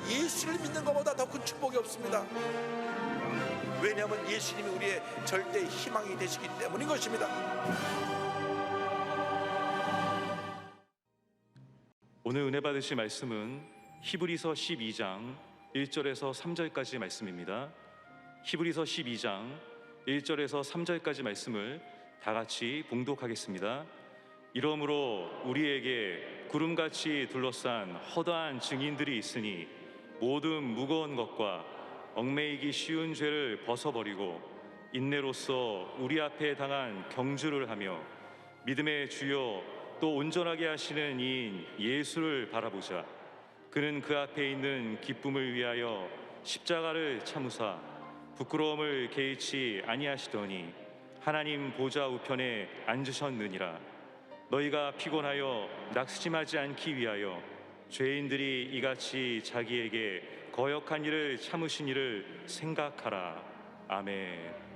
예수를 믿는 것보다 더 큰 축복이 없습니다. 왜냐하면 예수님이 우리의 절대 희망이 되시기 때문인 것입니다. 오늘 은혜 받으실 말씀은 히브리서 12장 1절에서 3절까지 말씀입니다. 히브리서 12장 1절에서 3절까지 말씀을 다 같이 봉독하겠습니다. 이러므로 우리에게 구름같이 둘러싼 허다한 증인들이 있으니 모든 무거운 것과 얽매이기 쉬운 죄를 벗어버리고 인내로써 우리 앞에 당한 경주를 하며 믿음의 주요 또 온전하게 하시는 이인 예수를 바라보자. 그는 그 앞에 있는 기쁨을 위하여 십자가를 참으사 부끄러움을 개의치 아니하시더니 하나님 보좌 우편에 앉으셨느니라. 너희가 피곤하여 낙심하지 않기 위하여 죄인들이 이같이 자기에게 거역한 일을 참으신 일을 생각하라. 아멘.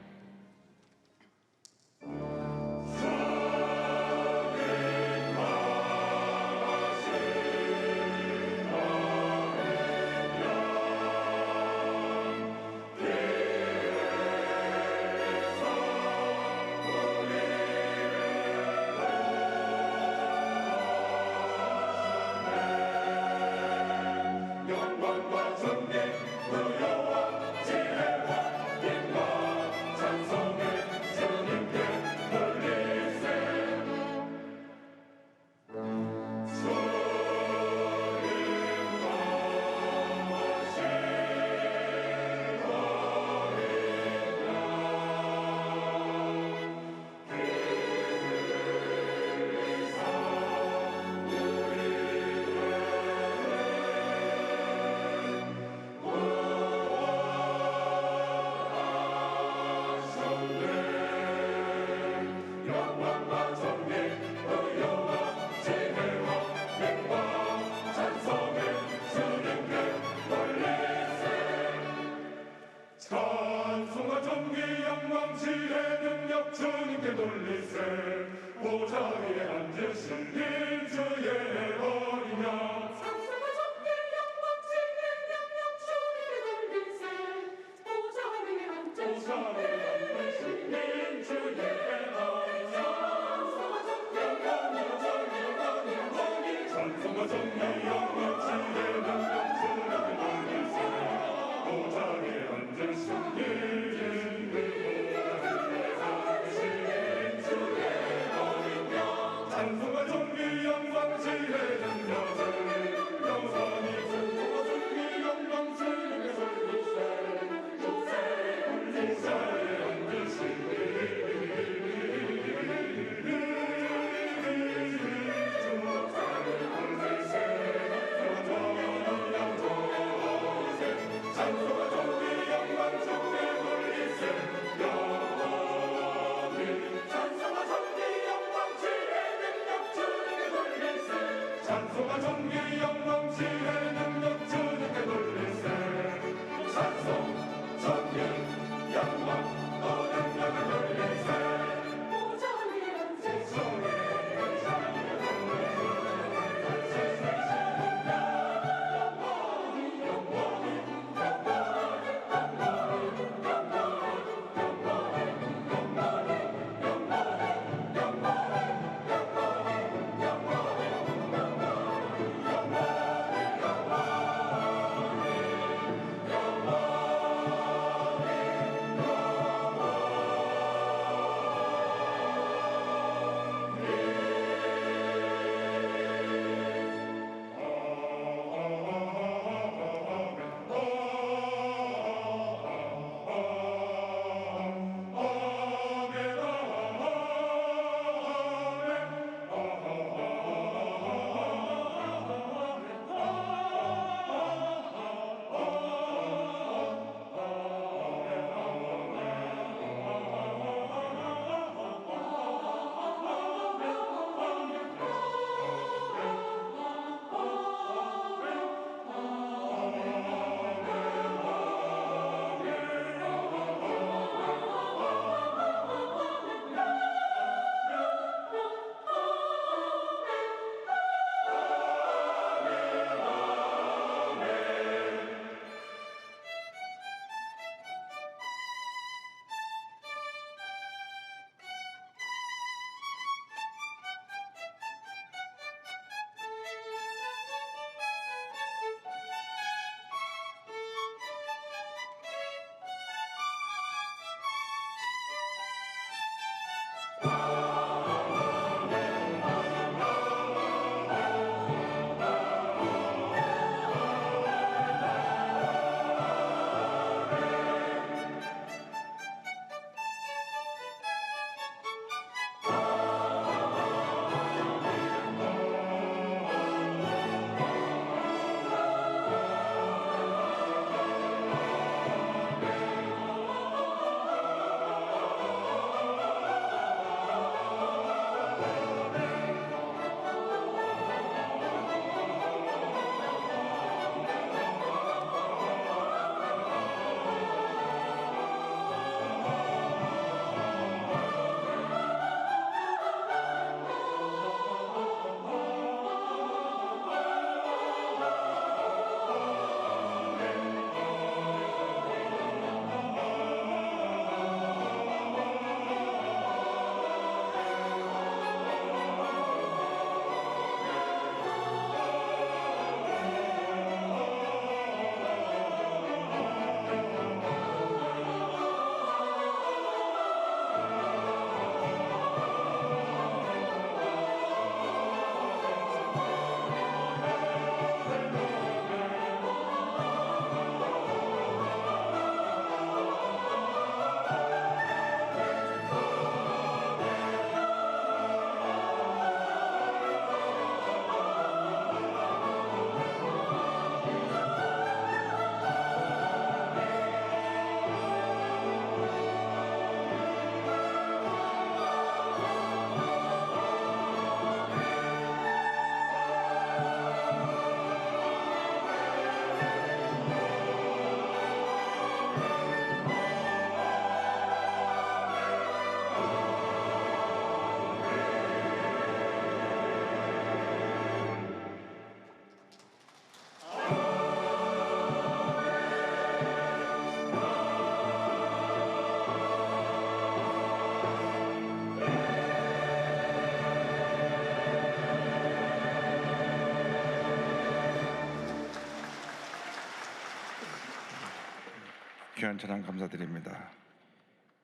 귀한 찬양 감사드립니다.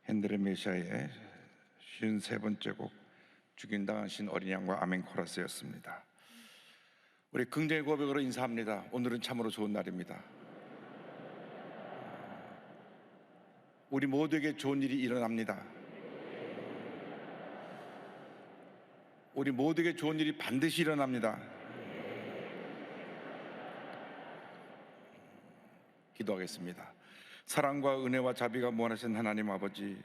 핸델의 메시아의 53번째 곡 죽임당하신 어린 양과 아멘 코러스였습니다. 우리 긍정의 고백으로 인사합니다. 오늘은 참으로 좋은 날입니다. 우리 모두에게 좋은 일이 일어납니다. 우리 모두에게 좋은 일이 반드시 일어납니다. 기도하겠습니다. 사랑과 은혜와 자비가 무한하신 하나님 아버지,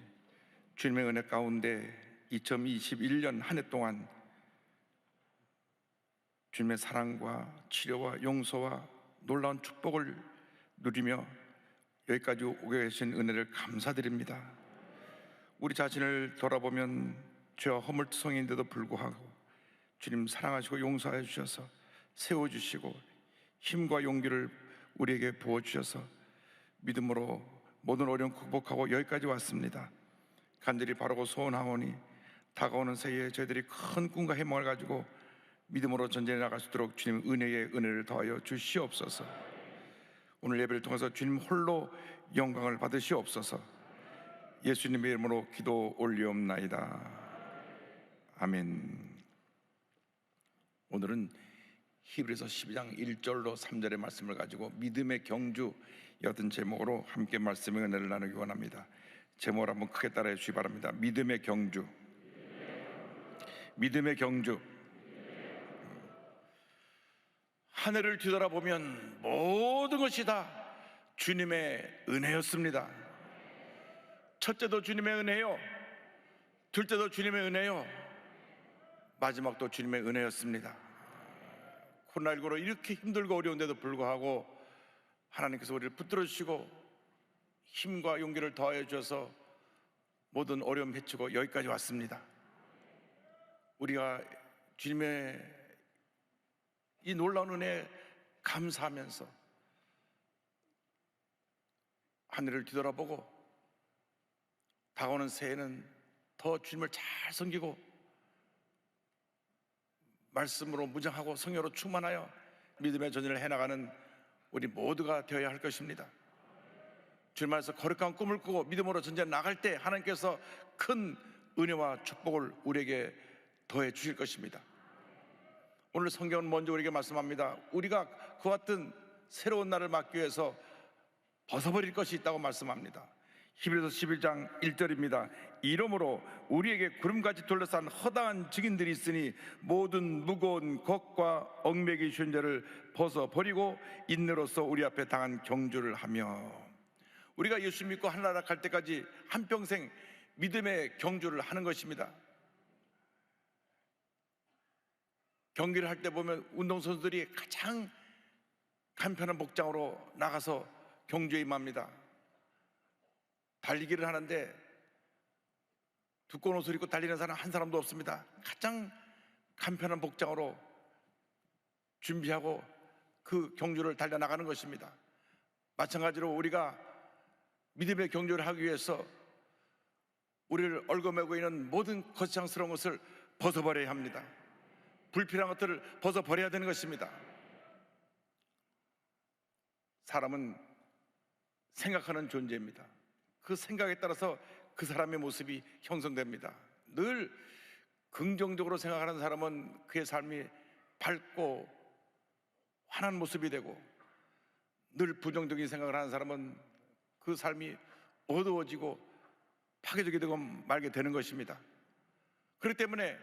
주님의 은혜 가운데 2021년 한 해 동안 주님의 사랑과 치료와 용서와 놀라운 축복을 누리며 여기까지 오게 계신 은혜를 감사드립니다. 우리 자신을 돌아보면 죄와 허물투성인데도 불구하고 주님 사랑하시고 용서해 주셔서 세워주시고 힘과 용기를 우리에게 부어주셔서 믿음으로 모든 어려움 극복하고 여기까지 왔습니다. 간절히 바라고 소원하오니 다가오는 새해에 저희들이 큰 꿈과 희망을 가지고 믿음으로 전진해 나갈 수 있도록 주님 은혜의 은혜를 더하여 주시옵소서. 오늘 예배를 통해서 주님 홀로 영광을 받으시옵소서. 예수님의 이름으로 기도 올리옵나이다. 아멘. 오늘은 히브리서 12장 1절로 3절의 말씀을 가지고 믿음의 경주 여든 제목으로 함께 말씀의 은혜를 나누기 원합니다. 제목을 한번 크게 따라해 주시기 바랍니다. 믿음의 경주. 믿음의 경주. 하늘을 뒤돌아보면 모든 것이 다 주님의 은혜였습니다. 첫째도 주님의 은혜요, 둘째도 주님의 은혜요, 마지막도 주님의 은혜였습니다. 코로나19로 이렇게 힘들고 어려운데도 불구하고 하나님께서 우리를 붙들어 주시고 힘과 용기를 더하여 주셔서 모든 어려움 헤치고 여기까지 왔습니다. 우리가 주님의 이 놀라운 은혜에 감사하면서 하늘을 뒤돌아보고 다가오는 새해는 더 주님을 잘 섬기고 말씀으로 무장하고 성령으로 충만하여 믿음의 전진을 해나가는 우리 모두가 되어야 할 것입니다. 주님 안에서 거룩한 꿈을 꾸고 믿음으로 전진해 나갈 때 하나님께서 큰 은혜와 축복을 우리에게 더해 주실 것입니다. 오늘 성경은 먼저 우리에게 말씀합니다. 우리가 그와 같은 새로운 날을 맞기 위해서 벗어버릴 것이 있다고 말씀합니다. 히브리서 11장 1절입니다. 이러므로 우리에게 구름같이 둘러싼 허다한 증인들이 있으니 모든 무거운 것과 얽매기 쉬운 죄를 벗어버리고 인내로서 우리 앞에 당한 경주를 하며, 우리가 예수 믿고 하늘나라 갈 때까지 한평생 믿음의 경주를 하는 것입니다. 경기를 할 때 보면 운동선수들이 가장 간편한 복장으로 나가서 경주에 임합니다. 달리기를 하는데 두꺼운 옷을 입고 달리는 사람 한 사람도 없습니다. 가장 간편한 복장으로 준비하고 그 경주를 달려나가는 것입니다. 마찬가지로 우리가 믿음의 경주를 하기 위해서 우리를 얽어매고 있는 모든 거창스러운 것을 벗어버려야 합니다. 불필요한 것들을 벗어버려야 되는 것입니다. 사람은 생각하는 존재입니다. 그 생각에 따라서 그 사람의 모습이 형성됩니다. 늘 긍정적으로 생각하는 사람은 그의 삶이 밝고 환한 모습이 되고, 늘 부정적인 생각을 하는 사람은 그 삶이 어두워지고 파괴적이 되고 말게 되는 것입니다. 그렇기 때문에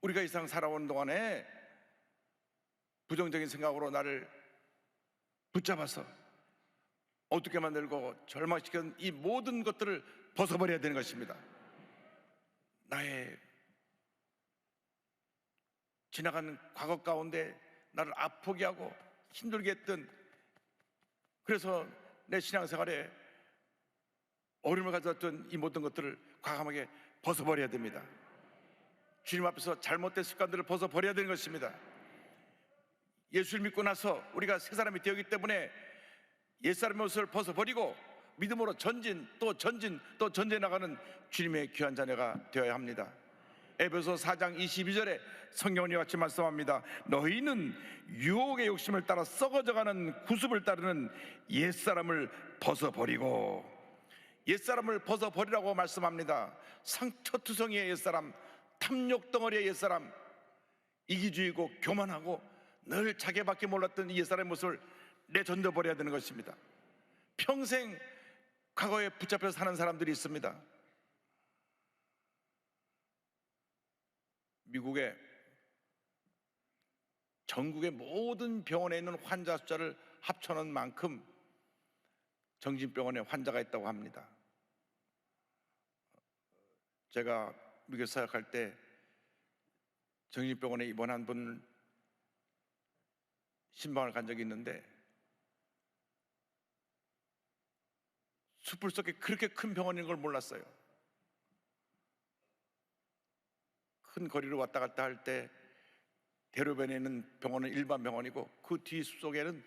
우리가 이 세상 살아오는 동안에 부정적인 생각으로 나를 붙잡아서 어둡게 만들고 절망시키는 이 모든 것들을 벗어버려야 되는 것입니다. 나의 지나가는 과거 가운데 나를 아프게 하고 힘들게 했던, 그래서 내 신앙생활에 어려움을 가졌던 이 모든 것들을 과감하게 벗어버려야 됩니다. 주님 앞에서 잘못된 습관들을 벗어버려야 되는 것입니다. 예수를 믿고 나서 우리가 새 사람이 되었기 때문에 옛사람의 옷을 벗어버리고 믿음으로 전진 또 전진 또 전진해 나가는 주님의 귀한 자녀가 되어야 합니다. 에베소 4장 22절에 성경은 이와 같이 말씀합니다. 너희는 유혹의 욕심을 따라 썩어져가는 구습을 따르는 옛사람을 벗어버리고, 옛사람을 벗어버리라고 말씀합니다. 상처투성이의 옛사람, 탐욕덩어리의 옛사람, 이기주의고 교만하고 늘 자기밖에 몰랐던 이 옛사람의 모습을 내던져버려야 되는 것입니다. 평생 과거에 붙잡혀 사는 사람들이 있습니다. 미국의 전국의 모든 병원에 있는 환자 숫자를 합쳐놓은 만큼 정신병원에 환자가 있다고 합니다. 제가 미국에 사역할 때 정신병원에 입원한 분 신방을 간 적이 있는데, 숲을 속에 그렇게 큰 병원인 걸 몰랐어요. 큰 거리를 왔다 갔다 할 때 대로변에 있는 병원은 일반 병원이고 그 뒤 숲속에는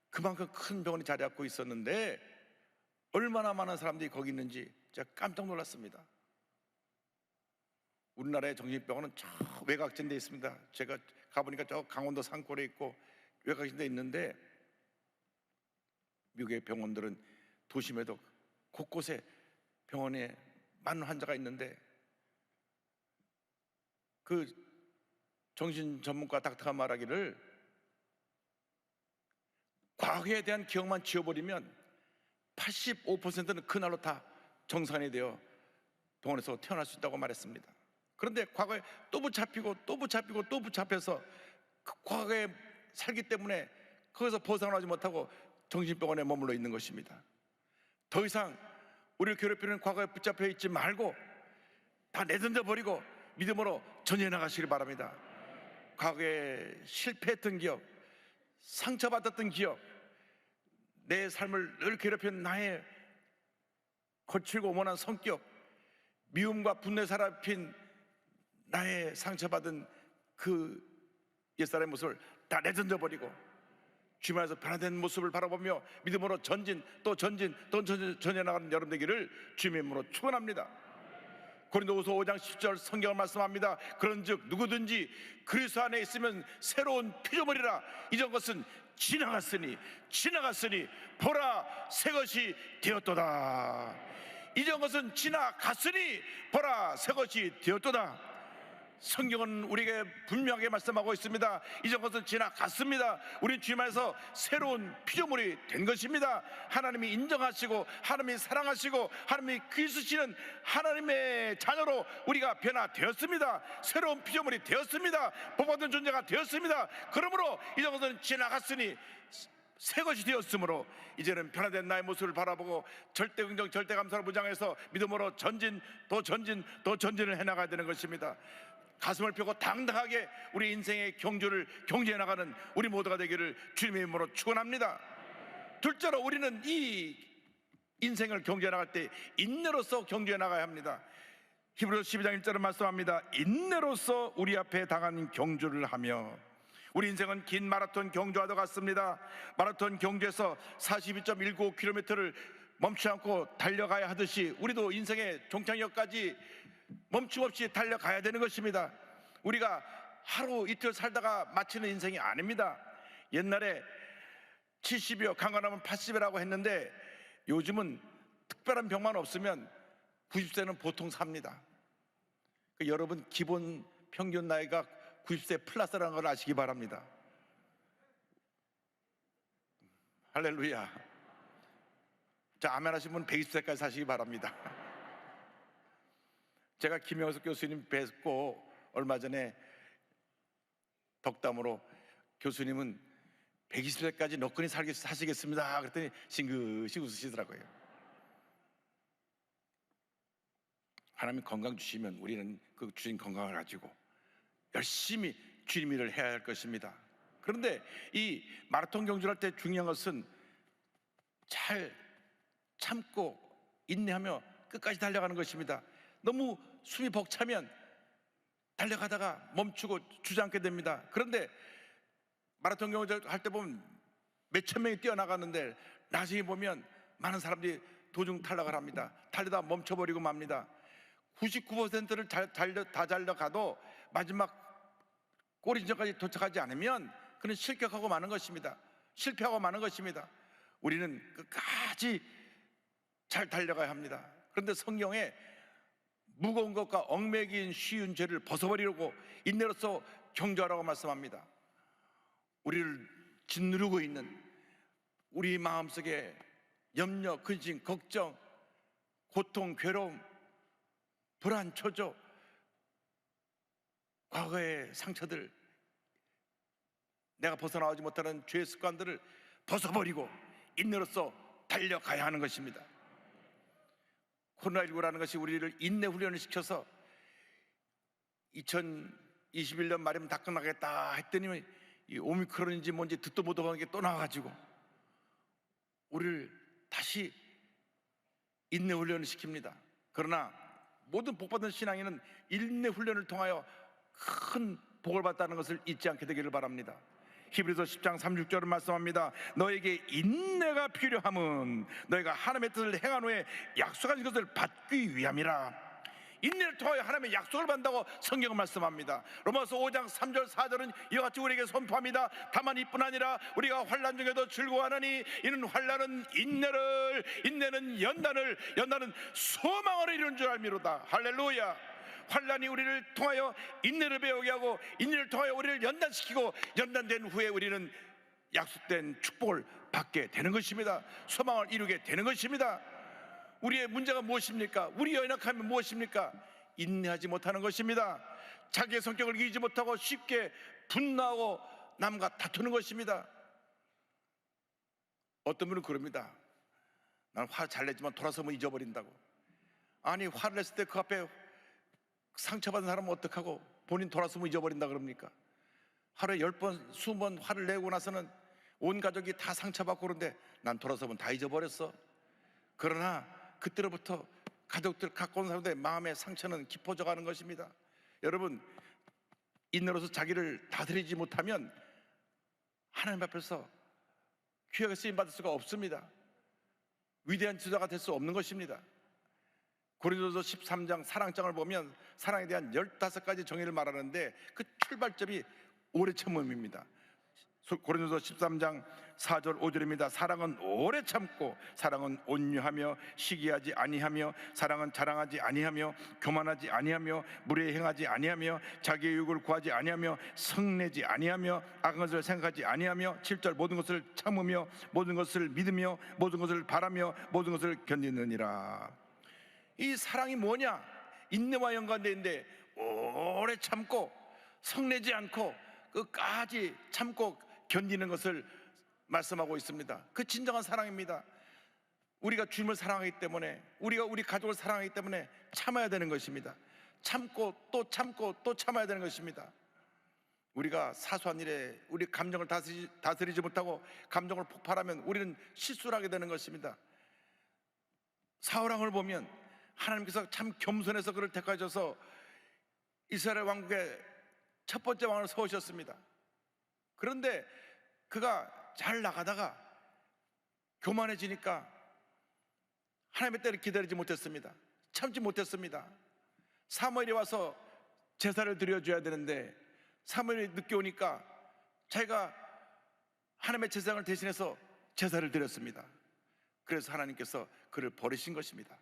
그만큼 큰 병원이 자리 잡고 있었는데 얼마나 많은 사람들이 거기 있는지 제가 깜짝 놀랐습니다. 우리나라의 정신병원은 저 외곽진 데 있습니다. 제가 가보니까 저 강원도 산골에 있고 외곽진 데 있는데, 미국의 병원들은 도심에도 곳곳에 병원에 많은 환자가 있는데, 그 정신 전문가 닥터가 말하기를 과거에 대한 기억만 지워버리면 85%는 그날로 다 정상이 되어 병원에서 태어날 수 있다고 말했습니다. 그런데 과거에 또 붙잡히고 또 붙잡히고 또 붙잡혀서 그 과거에 살기 때문에 거기서 벗어나지 못하고 정신병원에 머물러 있는 것입니다. 더 이상 우리를 괴롭히는 과거에 붙잡혀 있지 말고 다 내던져 버리고 믿음으로 전진해 나가시길 바랍니다. 과거에 실패했던 기억, 상처받았던 기억, 내 삶을 늘 괴롭힌 나의 거칠고 오만한 성격, 미움과 분노에 사로잡힌 나의 상처받은 그 옛사람의 모습을 다 내던져 버리고 주님께서 변화된 모습을 바라보며 믿음으로 전진 또 전진 또 전진해 나가는 여러분 되기를 주님의 이름으로 축원합니다. 고린도후서 5장 10절 성경을 말씀합니다. 그런즉 누구든지 그리스도 안에 있으면 새로운 피조물이라. 이전 것은 지나갔으니 보라 새 것이 되었도다. 이전 것은 지나갔으니 보라 새 것이 되었도다. 성경은 우리에게 분명하게 말씀하고 있습니다. 이전 것은 지나갔습니다. 우리는 주님 안에서 새로운 피조물이 된 것입니다. 하나님이 인정하시고 하나님이 사랑하시고 하나님이 기으시는 하나님의 자녀로 우리가 변화되었습니다. 새로운 피조물이 되었습니다. 복받은 존재가 되었습니다. 그러므로 이전 것은 지나갔으니 새 것이 되었으므로 이제는 변화된 나의 모습을 바라보고 절대 긍정 절대 감사를 무장해서 믿음으로 전진 또 전진을 해나가야 되는 것입니다. 가슴을 펴고 당당하게 우리 인생의 경주를 경주해 나가는 우리 모두가 되기를 주님의 이름으로 축원합니다. 둘째로 우리는 이 인생을 경주해 나갈 때 인내로서 경주해 나가야 합니다. 히브리서 12장 1절은 말씀합니다. 인내로서 우리 앞에 당한 경주를 하며. 우리 인생은 긴 마라톤 경주와도 같습니다. 마라톤 경주에서 42.19km를 멈추지 않고 달려가야 하듯이 우리도 인생의 종착역까지 멈춤없이 달려가야 되는 것입니다. 우리가 하루 이틀 살다가 마치는 인생이 아닙니다. 옛날에 70이요 강건하면 80이라고 했는데 요즘은 특별한 병만 없으면 90세는 보통 삽니다. 여러분 기본 평균 나이가 90세 플러스라는 걸 아시기 바랍니다. 할렐루야. 자, 아멘 하신 분 120세까지 사시기 바랍니다. 제가 김영석 교수님 뵙고 얼마 전에 덕담으로 교수님은 120세까지 너끈히 사시겠습니다 그랬더니 싱긋이 웃으시더라고요. 하나님이 건강 주시면 우리는 그 주신 건강을 가지고 열심히 주님 일을 해야 할 것입니다. 그런데 이 마라톤 경주를 할 때 중요한 것은 잘 참고 인내하며 끝까지 달려가는 것입니다. 너무 숨이 벅차면 달려가다가 멈추고 주저앉게 됩니다. 그런데 마라톤 경주 할 때 보면 몇천 명이 뛰어나가는데 나중에 보면 많은 사람들이 도중 탈락을 합니다. 달리다 멈춰버리고 맙니다. 99%를 다 달려가도 마지막 꼬리 지점까지 도착하지 않으면 그는 실격하고 마는 것입니다. 실패하고 마는 것입니다. 우리는 끝까지 잘 달려가야 합니다. 그런데 성경에 무거운 것과 얽매긴 쉬운 죄를 벗어버리려고 인내로서 경주하라고 말씀합니다. 우리를 짓누르고 있는 우리 마음속에 염려, 근심, 걱정, 고통, 괴로움, 불안, 초조, 과거의 상처들, 내가 벗어나오지 못하는 죄의 습관들을 벗어버리고 인내로서 달려가야 하는 것입니다. 코로나19라는 것이 우리를 인내 훈련을 시켜서 2021년 말이면 다 끝나겠다 했더니 이 오미크론인지 뭔지 듣도 못하고 하는 게 또 나와가지고 우리를 다시 인내 훈련을 시킵니다. 그러나 모든 복받은 신앙인은 인내 훈련을 통하여 큰 복을 받다는 것을 잊지 않게 되기를 바랍니다. 히브리서 10장 36절은 말씀합니다. 너에게 인내가 필요함은 너희가 하나님의 뜻을 행한 후에 약속하신 것을 받기 위함이라. 인내를 통하여 하나님의 약속을 받는다고 성경은 말씀합니다. 로마서 5장 3절 4절은 이와 같이 우리에게 선포합니다. 다만 이뿐 아니라 우리가 환난 중에도 즐거워하느니 이는 환난은 인내를, 인내는 연단을, 연단은 소망을 이루는 줄 알미로다. 할렐루야. 환난이 우리를 통하여 인내를 배우게 하고 인내를 통하여 우리를 연단시키고 연단된 후에 우리는 약속된 축복을 받게 되는 것입니다. 소망을 이루게 되는 것입니다. 우리의 문제가 무엇입니까? 우리의 연약함이 무엇입니까? 인내하지 못하는 것입니다. 자기의 성격을 이기지 못하고 쉽게 분노하고 남과 다투는 것입니다. 어떤 분은 그럽니다. 난 화 잘 냈지만 돌아서면 잊어버린다고. 아니, 화를 냈을 때 그 앞에 상처받은 사람은 어떡하고 본인 돌아서면 잊어버린다 그럽니까? 하루에 10번, 20번 화를 내고 나서는 온 가족이 다 상처받고 그런데 난 돌아서면 다 잊어버렸어. 그러나 그때로부터 가족들 갖고 온 사람들의 마음의 상처는 깊어져 가는 것입니다. 여러분, 인내로서 자기를 다스리지 못하면 하나님 앞에서 귀하게 쓰임받을 수가 없습니다. 위대한 지도자가 될 수 없는 것입니다. 고린도서 13장 사랑장을 보면 사랑에 대한 15가지 정의를 말하는데 그 출발점이 오래 참음입니다. 고린도서 13장 4절 5절입니다. 사랑은 오래 참고, 사랑은 온유하며 시기하지 아니하며, 사랑은 자랑하지 아니하며, 교만하지 아니하며, 무례 행하지 아니하며, 자기의 유익을 구하지 아니하며, 성내지 아니하며, 악한 것을 생각하지 아니하며, 7절 모든 것을 참으며, 모든 것을 믿으며, 모든 것을 바라며, 모든 것을 견디느니라. 이 사랑이 뭐냐? 인내와 연관되어 있는데 오래 참고 성내지 않고 끝까지 참고 견디는 것을 말씀하고 있습니다. 그 진정한 사랑입니다. 우리가 주님을 사랑하기 때문에, 우리가 우리 가족을 사랑하기 때문에 참아야 되는 것입니다. 참고 또 참고 또 참아야 되는 것입니다. 우리가 사소한 일에 우리 감정을 다스리지 못하고 감정을 폭발하면 우리는 실수를 하게 되는 것입니다. 사울왕을 보면 하나님께서 참 겸손해서 그를 택하셔서 이스라엘 왕국의 첫 번째 왕을 세우셨습니다. 그런데 그가 잘 나가다가 교만해지니까 하나님의 때를 기다리지 못했습니다. 참지 못했습니다. 사무엘이 와서 제사를 드려줘야 되는데 사무엘이 늦게 오니까 자기가 하나님의 제사장을 대신해서 제사를 드렸습니다. 그래서 하나님께서 그를 버리신 것입니다.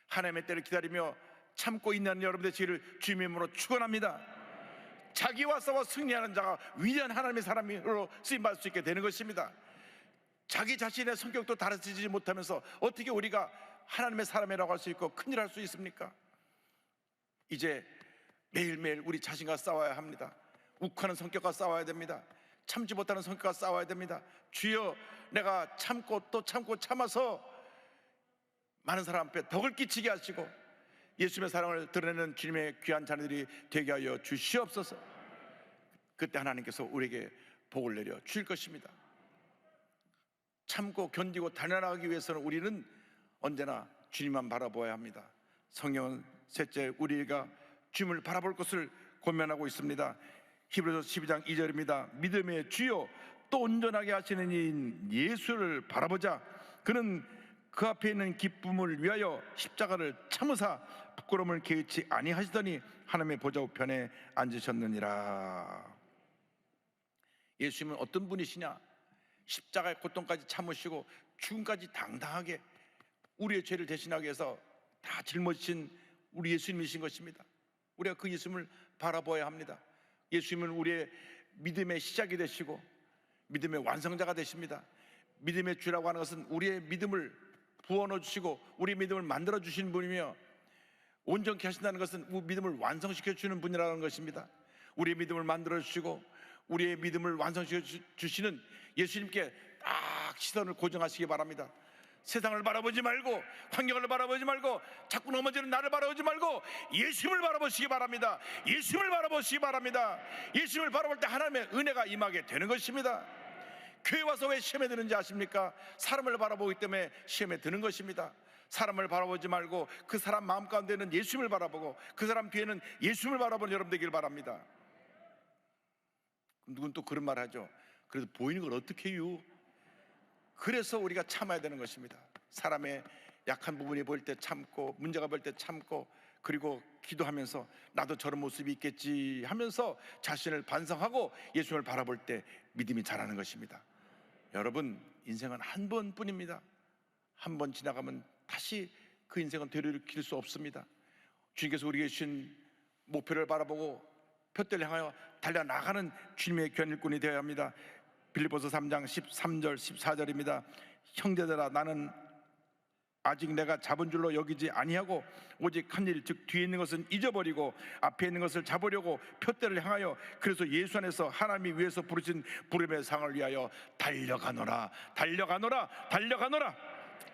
하나님의 때를 기다리며 참고 있는 여러분들의 지혜를 주님의 이름으로 축원합니다. 자기와 싸워 승리하는 자가 위대한 하나님의 사람으로 쓰임받을 수 있게 되는 것입니다. 자기 자신의 성격도 다스리지 못하면서 어떻게 우리가 하나님의 사람이라고 할 수 있고 큰일 할 수 있습니까? 이제 매일매일 우리 자신과 싸워야 합니다. 욱하는 성격과 싸워야 됩니다. 참지 못하는 성격과 싸워야 됩니다. 주여, 내가 참고 또 참고 참아서 많은 사람 앞에 덕을 끼치게 하시고 예수님의 사랑을 드러내는 주님의 귀한 자녀들이 되게 하여 주시옵소서. 그때 하나님께서 우리에게 복을 내려 주실 것입니다. 참고 견디고 달려나가기 위해서는 우리는 언제나 주님만 바라보아야 합니다. 성경은 셋째, 우리가 주님을 바라볼 것을 권면하고 있습니다. 히브리서 12장 2절입니다. 믿음의 주요 또 온전하게 하시는 이인 예수를 바라보자. 그는 그 앞에 있는 기쁨을 위하여 십자가를 참으사 부끄러움을 개의치 아니하시더니 하나님의 보좌 우편에 앉으셨느니라. 예수님은 어떤 분이시냐? 십자가의 고통까지 참으시고 죽음까지 당당하게 우리의 죄를 대신하기 위해서 다 짊어지신 우리 예수님이신 것입니다. 우리가 그 예수님을 바라보아야 합니다. 예수님은 우리의 믿음의 시작이 되시고 믿음의 완성자가 되십니다. 믿음의 주라고 하는 것은 우리의 믿음을 부어넣어 주시고 우리의 믿음을 만들어 주시는 분이며, 온전케 하신다는 것은 우리 믿음을 완성시켜 주시는 분이라는 것입니다. 우리의 믿음을 만들어 주시고 우리의 믿음을 완성시켜 주시는 예수님께 딱 시선을 고정하시기 바랍니다. 세상을 바라보지 말고 환경을 바라보지 말고 자꾸 넘어지는 나를 바라보지 말고 예수님을 바라보시기 바랍니다. 예수님을 바라보시기 바랍니다. 예수님을 바라볼 때 하나님의 은혜가 임하게 되는 것입니다. 교회 와서 왜 시험에 드는지 아십니까? 사람을 바라보기 때문에 시험에 드는 것입니다. 사람을 바라보지 말고 그 사람 마음 가운데는 예수님을 바라보고 그 사람 뒤에는 예수님을 바라보는 여러분 되길 바랍니다. 누군 또 그런 말 하죠. 그래도 보이는 걸 어떻게 해요? 그래서 우리가 참아야 되는 것입니다. 사람의 약한 부분이 보일 때 참고, 문제가 보일 때 참고, 그리고 기도하면서 나도 저런 모습이 있겠지 하면서 자신을 반성하고 예수님을 바라볼 때 믿음이 자라는 것입니다. 여러분, 인생은 한 번뿐입니다. 한 번 지나가면 다시 그 인생은 되돌이킬 수 없습니다. 주님께서 우리에게 주신 목표를 바라보고 표대를 향하여 달려나가는 주님의 견일꾼이 되어야 합니다. 빌립보서 3장 13절 14절입니다. 형제들아, 나는 아직 내가 잡은 줄로 여기지 아니하고 오직 한 일, 즉 뒤에 있는 것은 잊어버리고 앞에 있는 것을 잡으려고 표대를 향하여 그래서 예수 안에서 하나님이 위에서 부르신 부름의 상을 위하여 달려가노라, 달려가노라, 달려가노라.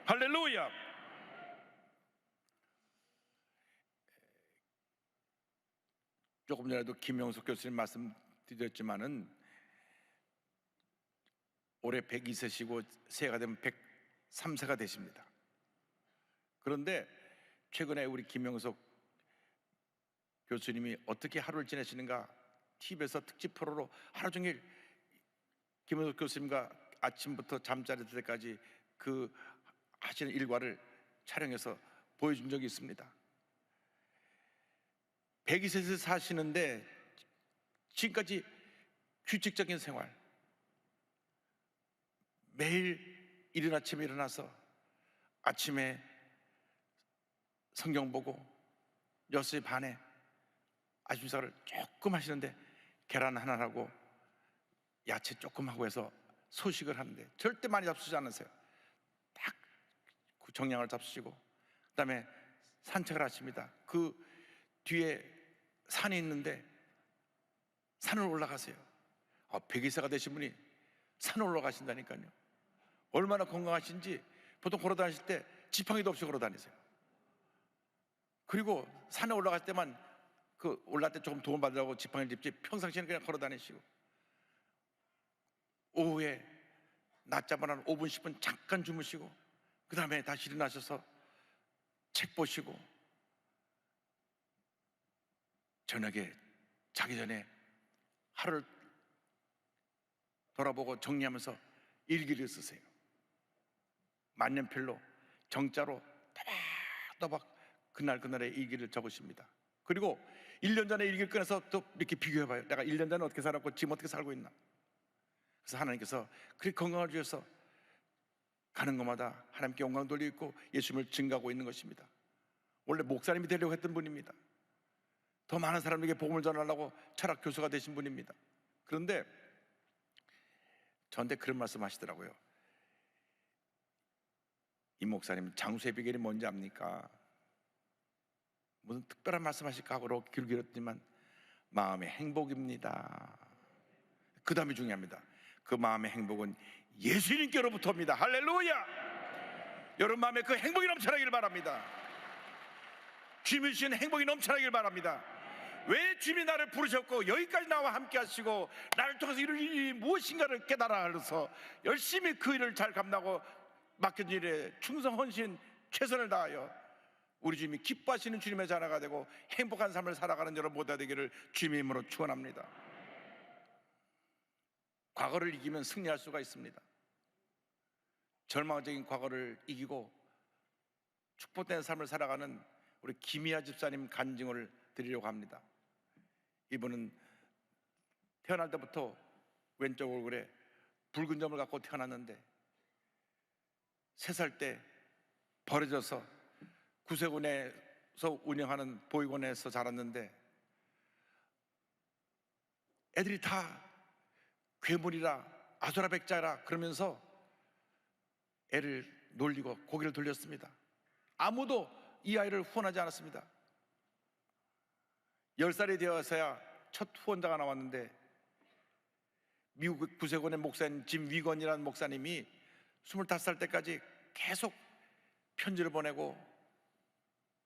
할렐루야. 조금 전에도 김영석 교수님 말씀드렸지만은 올해 102세시고 새해가 되면 103세가 되십니다. 그런데 최근에 우리 김영석 교수님이 어떻게 하루를 지내시는가 TV에서 특집 프로로 하루 종일 김영석 교수님과 아침부터 잠자리 들 때까지 그 하시는 일과를 촬영해서 보여준 적이 있습니다. 102세에서 사시는데 지금까지 규칙적인 생활, 매일 이른 아침에 일어나서 아침에 성경 보고 6시 반에 아침 식사를 조금 하시는데 계란 하나하고 야채 조금 하고 해서 소식을 하는데 절대 많이 잡수지 않으세요. 딱 그 정량을 잡수시고 그 다음에 산책을 하십니다. 그 뒤에 산이 있는데 산을 올라가세요. 102세가 되신 분이 산을 올라가신다니까요. 얼마나 건강하신지. 보통 걸어 다니실 때 지팡이도 없이 걸어 다니세요. 그리고 산에 올라갈 때만 그 올라갈 때 조금 도움 받으려고 지팡이를 짚지 평상시에는 그냥 걸어 다니시고, 오후에 낮잠을 한 5분 10분 잠깐 주무시고 그 다음에 다시 일어나셔서 책 보시고 저녁에 자기 전에 하루를 돌아보고 정리하면서 일기를 쓰세요. 만년필로 정자로 따박따박 그날의 일기를 적으십니다. 그리고 1년 전에 일기를 꺼내서 또 이렇게 비교해봐요. 내가 1년 전에 어떻게 살았고 지금 어떻게 살고 있나. 그래서 하나님께서 그렇게 건강을 주셔서 가는 곳마다 하나님께 영광 돌리고 있고 예수님을 증거하고 있는 것입니다. 원래 목사님이 되려고 했던 분입니다. 더 많은 사람에게 복음을 전하려고 철학 교수가 되신 분입니다. 그런데 저한테 그런 말씀 하시더라고요. 이 목사님, 장수의 비결이 뭔지 압니까? 무슨 특별한 말씀 하실까 하고 귀를 기울였지만 마음의 행복입니다. 그 다음이 중요합니다. 그 마음의 행복은 예수님께로부터입니다. 할렐루야. 여러분 마음에 그 행복이 넘쳐나길 바랍니다. 주님이 주신 행복이 넘쳐나길 바랍니다. 왜 주님이 나를 부르셨고 여기까지 나와 함께 하시고 나를 통해서 이룰 일이 무엇인가를 깨달아서 열심히 그 일을 잘 감당하고 맡겨진 일에 충성 헌신 최선을 다하여 우리 주님이 기뻐하시는 주님의 자녀가 되고 행복한 삶을 살아가는 여러분 모두가 되기를 주님의 이름으로 축원합니다. 과거를 이기면 승리할 수가 있습니다. 절망적인 과거를 이기고 축복된 삶을 살아가는 우리 김희아 집사님 간증을 드리려고 합니다. 이분은 태어날 때부터 왼쪽 얼굴에 붉은 점을 갖고 태어났는데 3살 때 버려져서 구세군에서 운영하는 보육원에서 자랐는데 애들이 다 괴물이라 아수라백자라 그러면서 애를 놀리고 고개를 돌렸습니다. 아무도 이 아이를 후원하지 않았습니다. 10살이 되어서야 첫 후원자가 나왔는데 미국 구세군의 목사님 짐 위건이라는 목사님이 25살 때까지 계속 편지를 보내고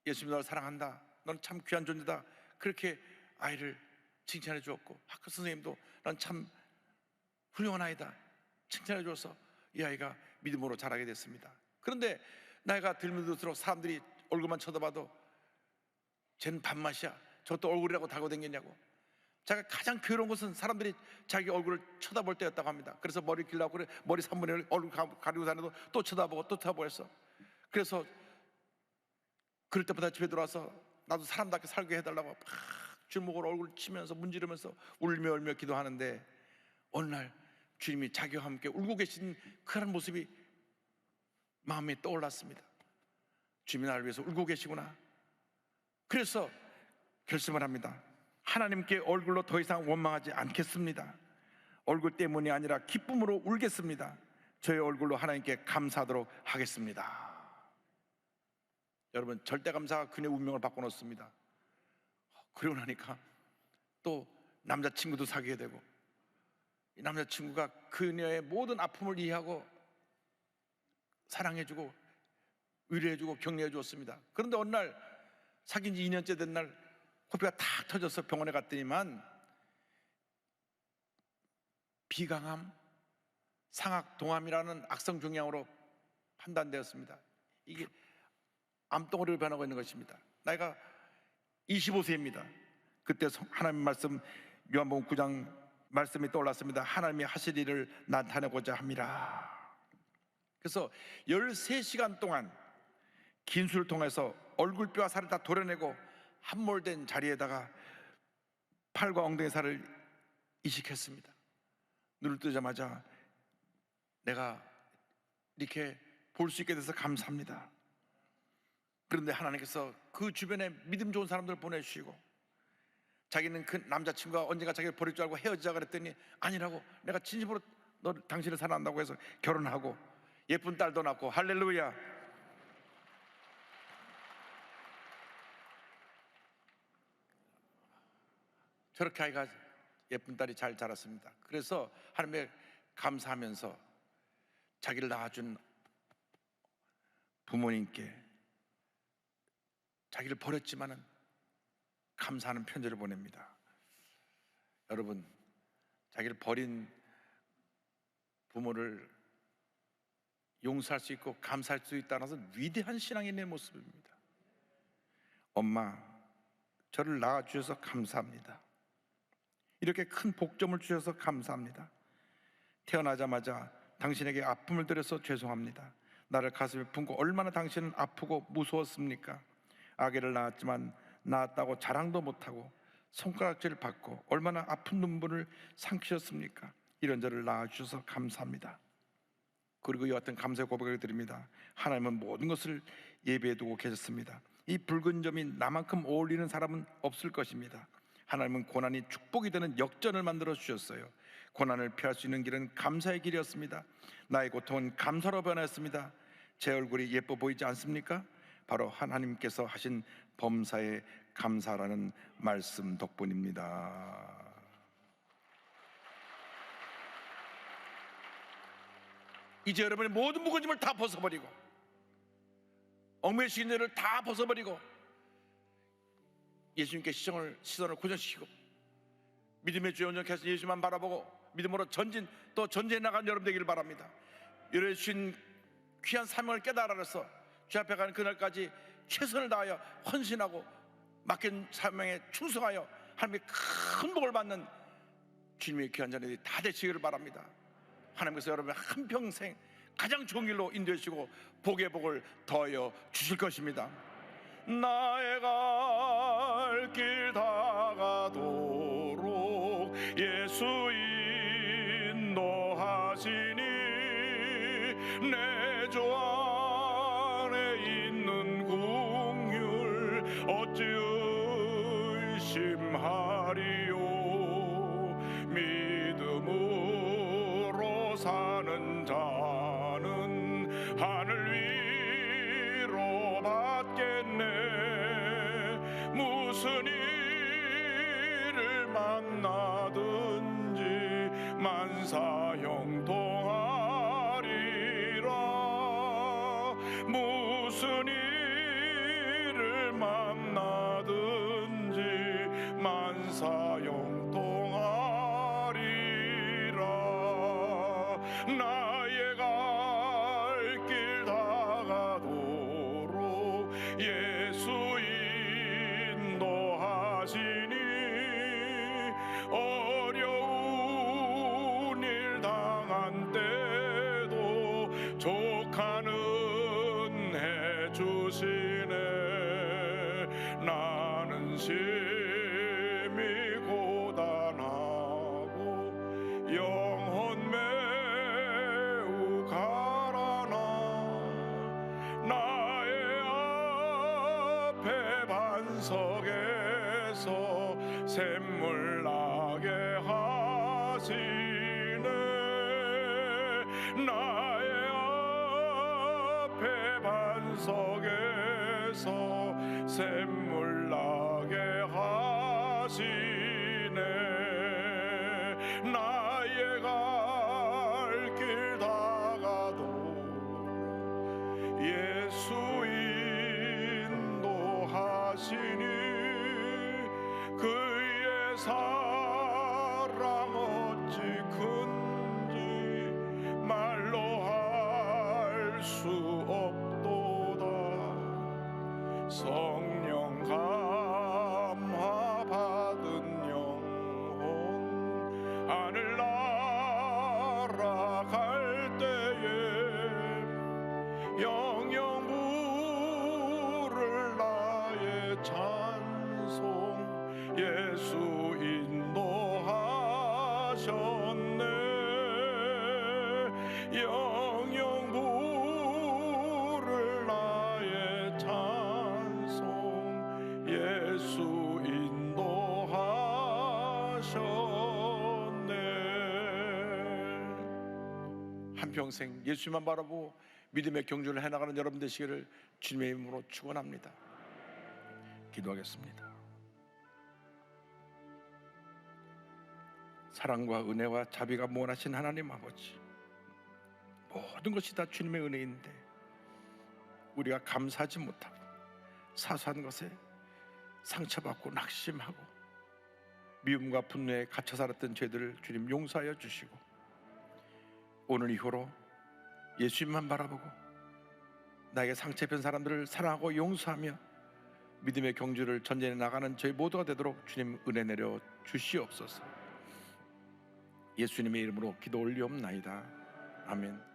예수님 너를 사랑한다, 넌 참 귀한 존재다, 그렇게 아이를 칭찬해 주었고 학교 선생님도 넌 참 훌륭한 아이다 칭찬해 주어서 이 아이가 믿음으로 자라게 됐습니다. 그런데 나이가 들면 들수록 사람들이 얼굴만 쳐다봐도 쟤는 밥맛이야, 저것도 얼굴이라고 달고 다녔냐고. 자기가 가장 괴로운 것은 사람들이 자기 얼굴을 쳐다볼 때였다고 합니다. 그래서 머리 길라고 그래 머리 3분의 1 얼굴 가리고 다녀도 또 쳐다보고 또 쳐다보고 했어. 그래서 그럴 때마다 집에 들어와서 나도 사람답게 살게 해달라고 막 주먹으로 얼굴을 치면서 문지르면서 울며 울며 기도하는데 어느 날 주님이 자기와 함께 울고 계신 그런 모습이 마음에 떠올랐습니다. 주님이 나를 위해서 울고 계시구나. 그래서 결심을 합니다. 하나님께 얼굴로 더 이상 원망하지 않겠습니다. 얼굴 때문이 아니라 기쁨으로 울겠습니다. 저의 얼굴로 하나님께 감사하도록 하겠습니다. 여러분, 절대감사가 그녀의 운명을 바꿔놓습니다. 그러고 나니까 또 남자친구도 사귀게 되고 이 남자친구가 그녀의 모든 아픔을 이해하고 사랑해주고 위로해주고 격려해 주었습니다. 그런데 어느 날 사귄 지 2년째 된 날 코피가 탁 터져서 병원에 갔더니만 비강암, 상악동암이라는 악성 종양으로 판단되었습니다. 이게 암덩어리로 변하고 있는 것입니다. 나이가 25세입니다. 그때 하나님 말씀 요한복음 9장 말씀이 떠올랐습니다. 하나님이 하실 일을 나타내고자 함이라. 그래서 13시간 동안 긴수를 통해서 얼굴뼈와 살을 다 도려내고 함몰된 자리에다가 팔과 엉덩이 살을 이식했습니다. 눈을 뜨자마자 내가 이렇게 볼 수 있게 돼서 감사합니다. 그런데 하나님께서 그 주변에 믿음 좋은 사람들을 보내주시고 자기는 그 남자친구가 언젠가 자기를 버릴 줄 알고 헤어지자 그랬더니 아니라고, 내가 진심으로 당신을 사랑한다고 해서 결혼하고 예쁜 딸도 낳고 할렐루야. 저렇게 아이가 예쁜 딸이 잘 자랐습니다. 그래서 하나님께 감사하면서 자기를 낳아준 부모님께 자기를 버렸지만은 감사하는 편지를 보냅니다. 여러분, 자기를 버린 부모를 용서할 수 있고 감사할 수 있다는 것은 위대한 신앙인의 모습입니다. 엄마, 저를 낳아주셔서 감사합니다. 이렇게 큰 복점을 주셔서 감사합니다. 태어나자마자 당신에게 아픔을 드려서 죄송합니다. 나를 가슴에 품고 얼마나 당신은 아프고 무서웠습니까? 아기를 낳았지만 낳았다고 자랑도 못하고 손가락질 받고 얼마나 아픈 눈물을 삼키셨습니까? 이런 저를 낳아주셔서 감사합니다. 그리고 이와 같은 감사의 고백을 드립니다. 하나님은 모든 것을 예비해 두고 계셨습니다. 이 붉은 점이 나만큼 어울리는 사람은 없을 것입니다. 하나님은 고난이 축복이 되는 역전을 만들어 주셨어요. 고난을 피할 수 있는 길은 감사의 길이었습니다. 나의 고통은 감사로 변했습니다. 제 얼굴이 예뻐 보이지 않습니까? 바로 하나님께서 하신 범사에 감사라는 말씀 덕분입니다. 이제 여러분의 모든 무거짐을 다 벗어버리고 얽매여 신들을 다 벗어버리고 예수님께 시선을 고정시키고 믿음의 주에 온전케 하신 예수만 바라보고 믿음으로 전진 또 전진해 나간 여러분 되기를 바랍니다. 이러신 귀한 사명을 깨달아서 주 앞에 가는 그날까지 최선을 다하여 헌신하고 맡긴 사명에 충성하여 하나님의 큰 복을 받는 주님의 귀한 자녀들이 다 되시기를 바랍니다. 하나님께서 여러분의 한평생 가장 좋은 길로 인도해 주시고 복의 복을 더하여 주실 것입니다. 나의 갈 길 다가도록 예수 인도하시니 내 주 안에 있는 긍휼 어찌 의심하리요. 믿음으로 사는 자는 하늘 위로 받겠네. 무슨 일을 만나든지 만사형통하리라. 무슨 일을 만나든지 만사형통하리라. 나의 갈 길 다가도록 예수 인도하시니 어려운 일 당한 때도 족한 은혜 주시네. 나는 심히 고단하고 영혼 매우 가라나 나의 앞에 반석에서 샘물 나게 하시네. 나의 앞에 반석에서 샘물 나게 하시네. 나의 갈 길 다가도록 예수 인도하시니 그의 사랑 어찌 큰지 말로 할 수 없도다. 성령 감화 받은 영혼 하늘 날아갈 때에 영영 부를 나의 찬송 예수 인도하셨네. 영영 부를 나의 찬송 예수 인도하셨네. 한평생 예수만 바라보고 믿음의 경주를 해나가는 여러분 되시기를 주님의 이름으로 축원합니다. 기도하겠습니다. 사랑과 은혜와 자비가 무한하신 하나님 아버지, 모든 것이 다 주님의 은혜인데 우리가 감사하지 못하고 사소한 것에 상처받고 낙심하고 미움과 분노에 갇혀 살았던 죄들을 주님 용서하여 주시고 오늘 이후로 예수님만 바라보고 나에게 상처 입힌 사람들을 사랑하고 용서하며 믿음의 경주를 전진해 나가는 저희 모두가 되도록 주님 은혜 내려 주시옵소서. 예수님의 이름으로 기도 올리옵나이다. 아멘.